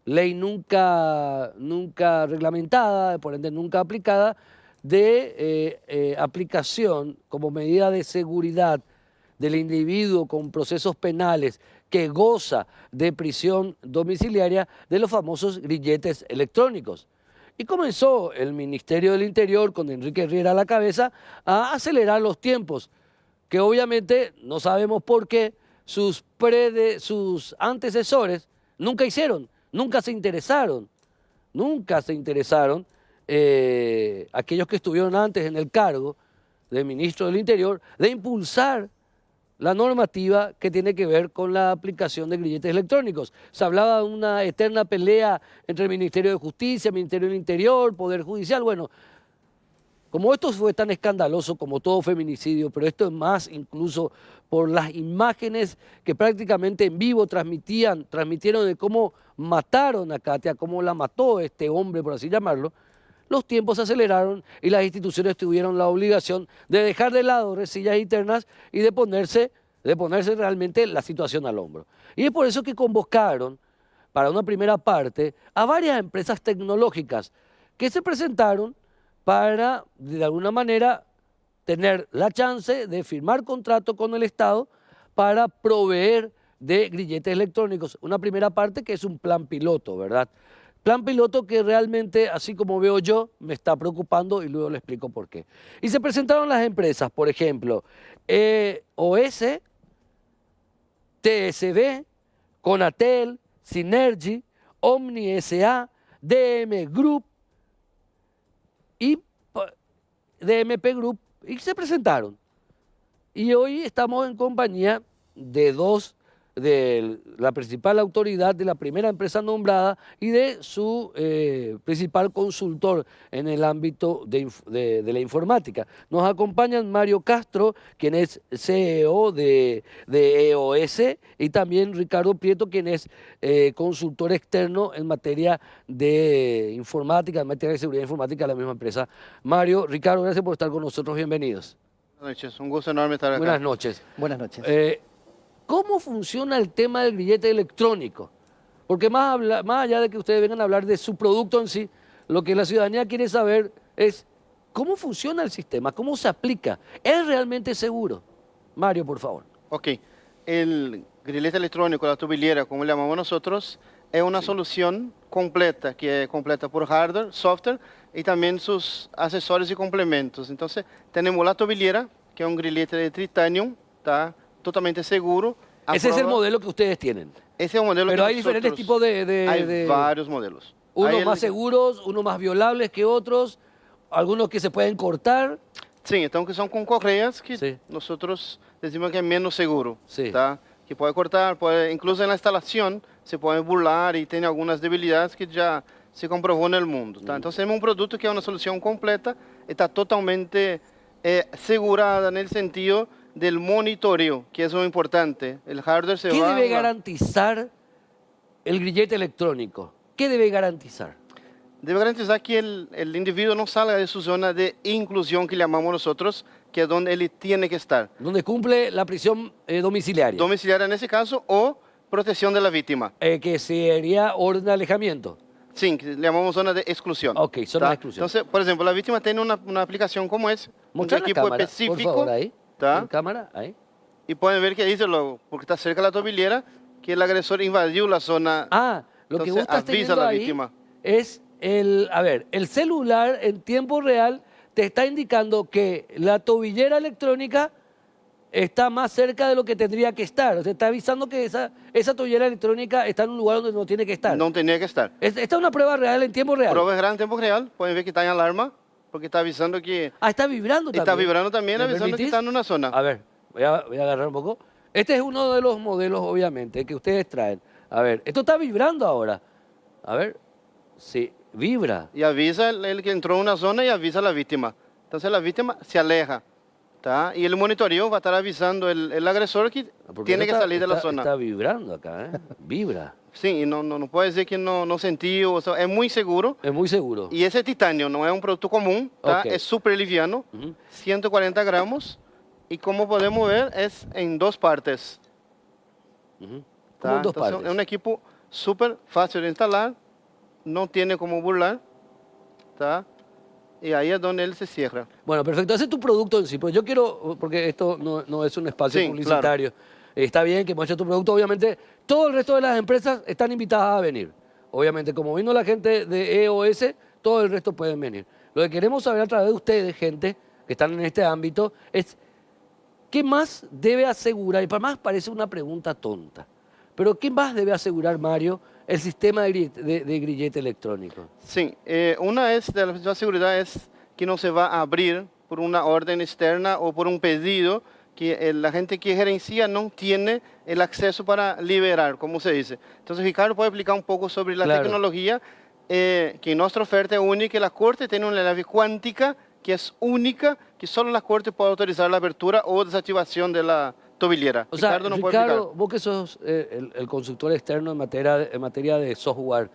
ley nunca reglamentada, por ende nunca aplicada, de aplicación como medida de seguridad del individuo con procesos penales que goza de prisión domiciliaria de los famosos grilletes electrónicos. Y comenzó el Ministerio del Interior, con Enrique Riera a la cabeza, a acelerar los tiempos, que obviamente no sabemos por qué sus antecesores nunca hicieron, nunca se interesaron, aquellos que estuvieron antes en el cargo de ministro del Interior, de impulsar la normativa que tiene que ver con la aplicación de grilletes electrónicos. Se hablaba de una eterna pelea entre el Ministerio de Justicia, el Ministerio del Interior, Poder Judicial. Bueno, como esto fue tan escandaloso como todo feminicidio, pero esto es más incluso por las imágenes que prácticamente en vivo transmitieron de cómo mataron a Katia, cómo la mató este hombre, por así llamarlo, los tiempos se aceleraron y las instituciones tuvieron la obligación de dejar de lado resillas internas y de ponerse realmente la situación al hombro. Y es por eso que convocaron para una primera parte a varias empresas tecnológicas que se presentaron para, de alguna manera, tener la chance de firmar contrato con el Estado para proveer de grilletes electrónicos. Una primera parte que es un plan piloto, ¿verdad? Plan piloto que realmente, así como veo yo, me está preocupando y luego le explico por qué. Y se presentaron las empresas, por ejemplo, EOS, TSB, Conatel, Synergy, Omni SA, DM Group y DMP Group, y se presentaron. Y hoy estamos en compañía de la principal autoridad de la primera empresa nombrada y de su principal consultor en el ámbito de la informática. Nos acompañan Mario Castro, quien es CEO de EOS, y también Ricardo Prieto, quien es consultor externo en materia de informática, en materia de seguridad informática de la misma empresa. Mario, Ricardo, gracias por estar con nosotros, bienvenidos. Buenas noches, un gusto enorme estar acá. Buenas noches. Buenas noches. ¿Cómo funciona el tema del grillete electrónico? Porque más allá de que ustedes vengan a hablar de su producto en sí, lo que la ciudadanía quiere saber es cómo funciona el sistema, cómo se aplica. ¿Es realmente seguro? Mario, por favor. Ok, el grillete electrónico, la tubillera, como le llamamos nosotros, es una solución completa, que es completa por hardware, software y también sus accesorios y complementos. Entonces, tenemos la tubillera, que es un grillete de titanio, está totalmente seguro. Ese es el modelo que ustedes tienen. Ese es el modelo. Pero hay diferentes tipos Hay varios modelos. Unos más seguros, unos más violables que otros, algunos que se pueden cortar. Sí, entonces son con correas que Sí. nosotros decimos que es menos seguro. Sí. ¿Tá? Que puede cortar, incluso en la instalación se puede burlar y tiene algunas debilidades que ya se comprobó en el mundo. ¿tá? Entonces tenemos un producto que es una solución completa, está totalmente asegurada en el sentido del monitoreo, que es lo importante. El hardware se ¿Qué va... debe garantizar el grillete electrónico? ¿Qué debe garantizar? Debe garantizar que el individuo no salga de su zona de inclusión, que llamamos nosotros, que es donde él tiene que estar. Donde cumple la prisión domiciliaria. Domiciliaria en ese caso, o protección de la víctima. Que sería orden de alejamiento. Sí, que le llamamos zona de exclusión. Ok, zona ¿tá? de exclusión. Entonces, por ejemplo, la víctima tiene una aplicación como esa, un Mostrar la equipo cámara, específico, por favor, ahí. ¿tá? En cámara, ahí. Y pueden ver que dice, porque está cerca de la tobillera, que el agresor invadió la zona. Ah, lo que vos Entonces, estás avisa a teniendo la ahí víctima. es el celular en tiempo real te está indicando que la tobillera electrónica está más cerca de lo que tendría que estar. O sea, está avisando que esa tobillera electrónica está en un lugar donde no tiene que estar. No tenía que estar. Esta es una prueba real en tiempo real. Prueba real en tiempo real, pueden ver que está en alarma, porque está avisando que... Ah, está vibrando también. Está vibrando también, ¿Me avisando que permitís? está en una zona. A ver, voy a agarrar un poco. Este es uno de los modelos, obviamente, que ustedes traen. A ver, esto está vibrando ahora. A ver, sí, vibra. Y avisa el que entró en una zona y avisa a la víctima. Entonces la víctima se aleja, ¿tá? Y el monitoreo va a estar avisando el agresor que Porque tiene que esto salir de la zona. Está vibrando acá, ¿eh? Vibra. Sí, y no puede decir que no sentí, o sea, es muy seguro. Es muy seguro. Y ese titanio no es un producto común, ¿tá? Ok. Es súper liviano, Ujú. 140 gramos. Y como podemos ver, es en dos partes. Ujú. ¿tá? Como en dos Entonces, partes. es un equipo súper fácil de instalar, no tiene como burlar, ¿tá? Y ahí es donde él se cierra. Bueno, perfecto. Ese es tu producto en sí. Pero yo quiero, porque esto no es un espacio Sí, publicitario. Está bien que muestres tu producto. Obviamente, todo el resto de las empresas están invitadas a venir. Obviamente, como vino la gente de EOS, todo el resto pueden venir. Lo que queremos saber a través de ustedes, gente que están en este ámbito, es ¿qué más debe asegurar? Y para más parece una pregunta tonta. Pero ¿qué más debe asegurar, Mario, el sistema de grillete electrónico? Sí, una es de la seguridad es que no se va a abrir por una orden externa o por un pedido que la gente que gerencia no tiene el acceso para liberar, como se dice. Entonces, Ricardo puede explicar un poco sobre la Claro. tecnología que nuestra oferta es única, que la Corte tiene una llave cuántica que es única, que solo la Corte puede autorizar la apertura o desactivación de la tobillera. O sea, Ricardo no puede explicar. Ricardo, vos que sos el consultor externo en materia de software,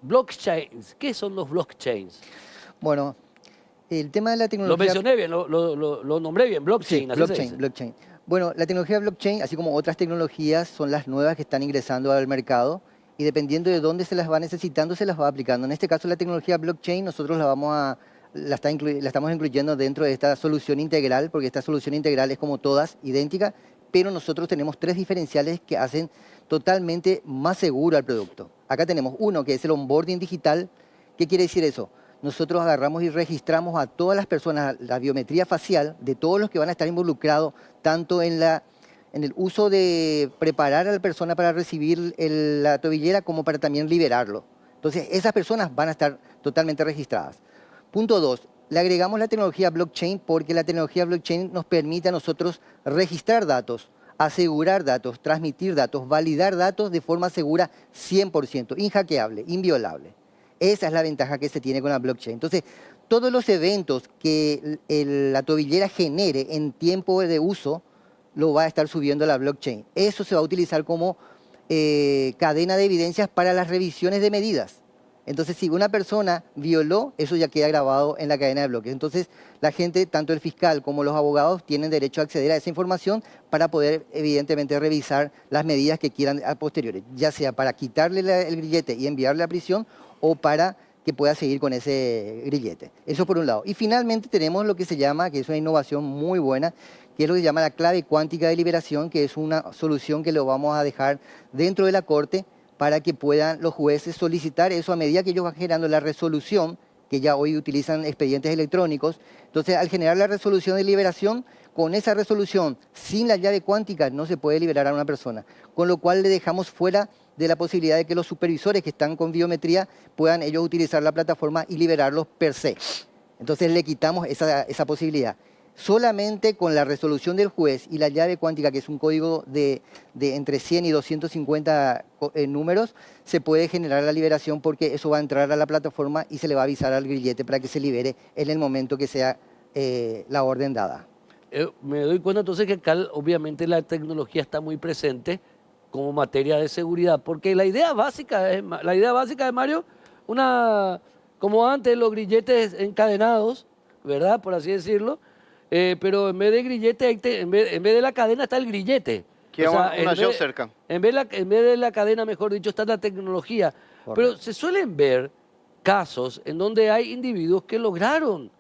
blockchains, ¿qué son los blockchains? Bueno, el tema de la Lo tecnología... mencioné bien, lo nombré bien, blockchain, Sí, así se blockchain, dice. blockchain. Bueno, la tecnología blockchain, así como otras tecnologías, son las nuevas que están ingresando al mercado y dependiendo de dónde se las va necesitando, se las va aplicando. En este caso, la tecnología blockchain, nosotros la estamos incluyendo dentro de esta solución integral, porque esta solución integral es como todas, idéntica, pero nosotros tenemos tres diferenciales que hacen totalmente más seguro al producto. Acá tenemos uno, que es el onboarding digital. ¿Qué quiere decir eso? Nosotros agarramos y registramos a todas las personas, la biometría facial de todos los que van a estar involucrados, tanto en el uso de preparar a la persona para recibir la tobillera como para también liberarlo. Entonces, esas personas van a estar totalmente registradas. Punto 2, le agregamos la tecnología blockchain porque la tecnología blockchain nos permite a nosotros registrar datos, asegurar datos, transmitir datos, validar datos de forma segura 100%, inhackeable, inviolable. Esa es la ventaja que se tiene con la blockchain. Entonces, todos los eventos que la tobillera genere en tiempo de uso, lo va a estar subiendo a la blockchain. Eso se va a utilizar como cadena de evidencias para las revisiones de medidas. Entonces, si una persona violó, eso ya queda grabado en la cadena de bloques. Entonces, la gente, tanto el fiscal como los abogados, tienen derecho a acceder a esa información para poder, evidentemente, revisar las medidas que quieran a posteriores, ya sea para quitarle el grillete y enviarle a prisión o para que pueda seguir con ese grillete. Eso por un lado. Y finalmente tenemos lo que se llama, que es una innovación muy buena, que es lo que se llama la clave cuántica de liberación, que es una solución que lo vamos a dejar dentro de la Corte para que puedan los jueces solicitar eso a medida que ellos van generando la resolución, que ya hoy utilizan expedientes electrónicos. Entonces, al generar la resolución de liberación, con esa resolución, sin la llave cuántica, no se puede liberar a una persona. Con lo cual le dejamos fuera de la posibilidad de que los supervisores que están con biometría puedan ellos utilizar la plataforma y liberarlos per se. Entonces, le quitamos esa posibilidad. Solamente con la resolución del juez y la llave cuántica, que es un código de entre 100 y 250 números, se puede generar la liberación porque eso va a entrar a la plataforma y se le va a avisar al grillete para que se libere en el momento que sea la orden dada. Me doy cuenta entonces que acá obviamente la tecnología está muy presente como materia de seguridad, porque la idea básica de Mario, como antes los grilletes encadenados, ¿verdad? Por así decirlo. Pero en vez de grillete, en vez de la cadena está el grillete. Que O é sea, uma geocerca. en vez de la cadena, mejor dicho, está la tecnología. Pero Correcto. se suelen ver casos en donde hay individuos que lograron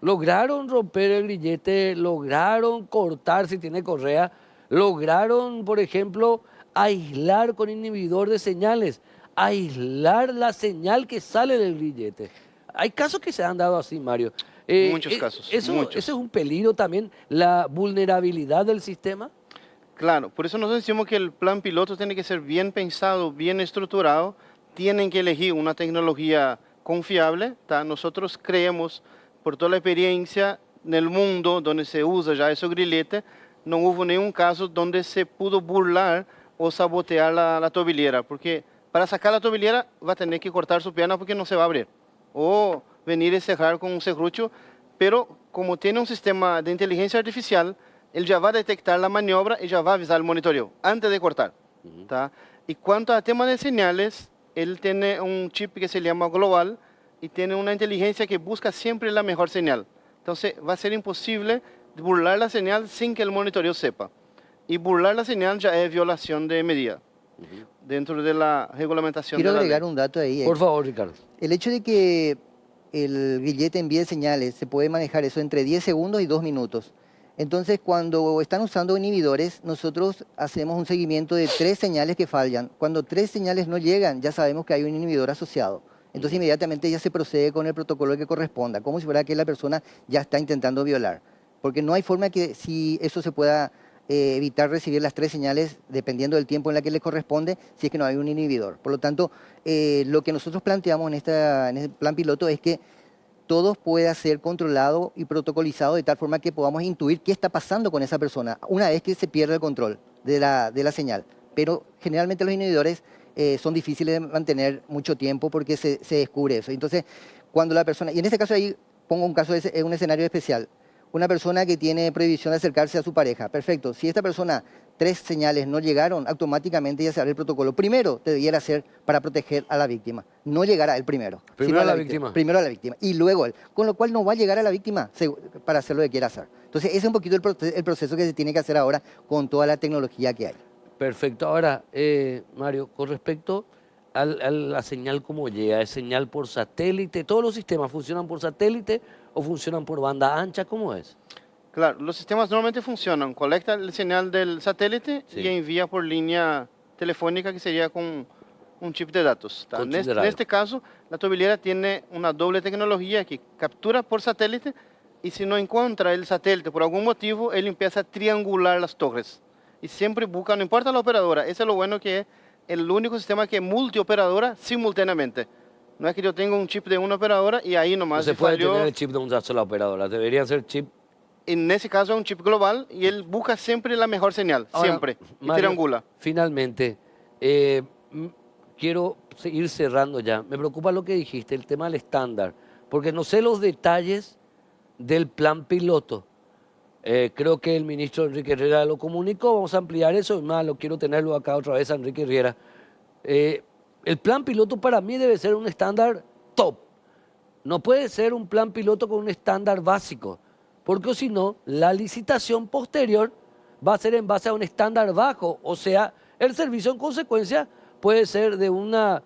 romper el grillete, lograron cortar si tiene correa, lograron, por ejemplo, aislar con inhibidor de señales, aislar la señal que sale del grillete. Hay casos que se han dado así, Mario. Muchos casos, Eso, muchos. ¿Eso es un peligro también, la vulnerabilidad del sistema? Claro, por eso nosotros decimos que el plan piloto tiene que ser bien pensado, bien estructurado, tienen que elegir una tecnología confiable. ¿tá? Nosotros creemos, por toda la experiencia en el mundo donde se usa ya esos grilletes, no hubo ningún caso donde se pudo burlar o sabotear la tobillera, porque para sacar la tobillera va a tener que cortar su pierna porque no se va a abrir, o venir y cerrar con un serrucho, pero como tiene un sistema de inteligencia artificial, él ya va a detectar la maniobra y ya va a avisar al monitoreo antes de cortar. ¿tá? Y cuanto al tema de señales, él tiene un chip que se llama global y tiene una inteligencia que busca siempre la mejor señal. Entonces va a ser imposible burlar la señal sin que el monitoreo sepa. Y burlar la señal ya es violación de medida dentro de la regulamentación Quiero de la agregar ley. un dato ahí. Por favor, Ricardo. El hecho de que el grillete envíe señales, se puede manejar eso entre 10 segundos y 2 minutos. Entonces, cuando están usando inhibidores, nosotros hacemos un seguimiento de 3 señales que fallan. Cuando 3 señales no llegan, ya sabemos que hay un inhibidor asociado. Entonces, inmediatamente ya se procede con el protocolo que corresponda, como si fuera que la persona ya está intentando violar. Porque no hay forma que si eso se pueda evitar recibir las 3 señales dependiendo del tiempo en la que le corresponde, si es que no hay un inhibidor. Por lo tanto, lo que nosotros planteamos en este plan piloto es que todo pueda ser controlado y protocolizado de tal forma que podamos intuir qué está pasando con esa persona una vez que se pierde el control de la señal. Pero generalmente los inhibidores son difíciles de mantener mucho tiempo porque se descubre eso. Entonces, cuando la persona, y en este caso ahí pongo un caso, un escenario especial, una persona que tiene prohibición de acercarse a su pareja, perfecto, si esta persona 3 señales no llegaron, automáticamente ya se abre el protocolo. Primero debiera ser para proteger a la víctima, no llegar a él primero. Primero sino a la víctima. Primero a la víctima y luego él, con lo cual no va a llegar a la víctima para hacer lo que quiera hacer. Entonces ese es un poquito el proceso que se tiene que hacer ahora con toda la tecnología que hay. Perfecto. Ahora, Mario, con respecto a la señal, ¿cómo llega? ¿Es señal por satélite? ¿Todos los sistemas funcionan por satélite o funcionan por banda ancha? ¿Cómo es? Claro, los sistemas normalmente funcionan, colecta el señal del satélite Sí. y envía por línea telefónica, que sería con un chip de datos. ¿tá? Con chip de En radio. este caso, la tobillera tiene una doble tecnología que captura por satélite y si no encuentra el satélite por algún motivo, él empieza a triangular las torres. Y siempre busca, no importa la operadora, eso es lo bueno que es el único sistema que es multioperadora simultáneamente. No es que yo tenga un chip de una operadora y ahí No nomás se si puede falló. tener el chip de una sola operadora. Debería ser chip. En ese caso es un chip global y él busca siempre la mejor señal, Ahora, siempre, y Mario, triangula. Finalmente, quiero seguir cerrando ya. Me preocupa lo que dijiste, el tema del estándar, porque no sé los detalles del plan piloto. Creo que el ministro Enrique Riera lo comunicó, vamos a ampliar eso, y más, lo quiero tenerlo acá otra vez a Enrique Riera. El plan piloto para mí debe ser un estándar top. No puede ser un plan piloto con un estándar básico, porque si no, la licitación posterior va a ser en base a un estándar bajo, o sea, el servicio en consecuencia puede ser de una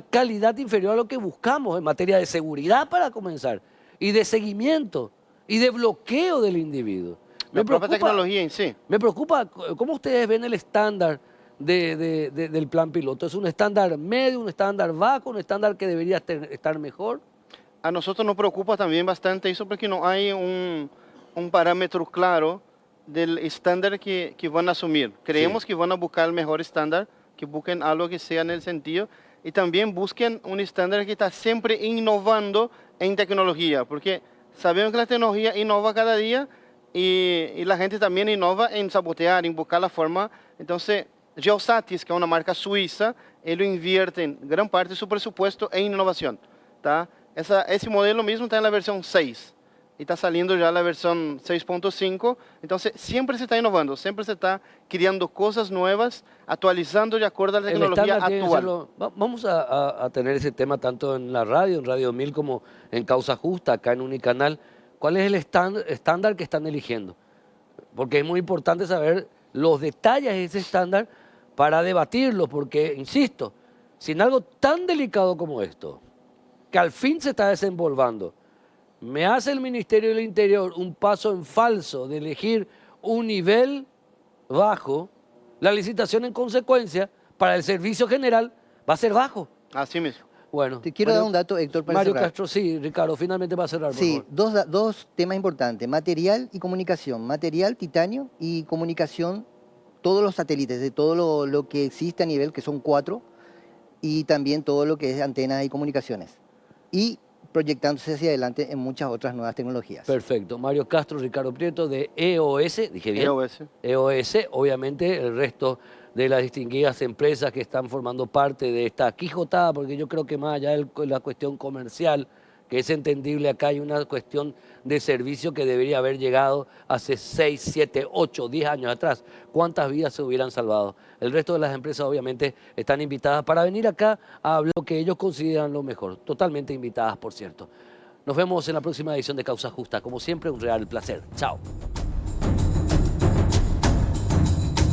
calidad inferior a lo que buscamos en materia de seguridad para comenzar, y de seguimiento, y de bloqueo del individuo. La propia tecnología en sí. Me preocupa cómo ustedes ven el estándar del plan piloto. ¿Es un estándar medio, un estándar bajo, un estándar que debería estar mejor? A nosotros nos preocupa también bastante eso porque no hay un parámetro claro del estándar que van a asumir. Creemos que van a buscar el mejor estándar, que busquen algo que sea en el sentido y también busquen un estándar que está siempre innovando en tecnología, porque sabemos que la tecnología innova cada día y la gente también innova en sabotear, en buscar la forma. Entonces, Geosatis, que es una marca suiza, ellos invierten gran parte de su presupuesto en innovación. ¿tá? Ese modelo mismo está en la versión 6 y está saliendo ya la versión 6.5. Entonces, siempre se está innovando, siempre se está creando cosas nuevas, actualizando de acuerdo a la El tecnología estándar tiene que actual. serlo. Vamos a tener ese tema tanto en la radio, en Radio 1000, como en Causa Justa, acá en Unicanal. ¿Cuál es el estándar que están eligiendo? Porque es muy importante saber los detalles de ese estándar para debatirlo, porque, insisto, si en algo tan delicado como esto, que al fin se está desenvolvando, me hace el Ministerio del Interior un paso en falso de elegir un nivel bajo, la licitación en consecuencia para el servicio general va a ser bajo. Así mismo. Bueno, Te quiero dar un dato, Héctor, para Mario cerrar. Castro, sí, Ricardo, finalmente va a cerrar. Por Sí, favor. dos temas importantes, material y comunicación. Material, titanio, y comunicación, todos los satélites, de todo lo que existe a nivel, que son 4, y también todo lo que es antenas y comunicaciones. Y proyectándose hacia adelante en muchas otras nuevas tecnologías. Perfecto. Mario Castro, Ricardo Prieto de EOS, dije bien. EOS. EOS, obviamente el resto de las distinguidas empresas que están formando parte de esta quijotada, porque yo creo que más allá de la cuestión comercial, que es entendible, acá hay una cuestión de servicio que debería haber llegado hace 6, 7, 8, 10 años atrás. ¿Cuántas vidas se hubieran salvado? El resto de las empresas obviamente están invitadas para venir acá a hablar lo que ellos consideran lo mejor. Totalmente invitadas, por cierto. Nos vemos en la próxima edición de Causa Justa. Como siempre, un real placer. Chao.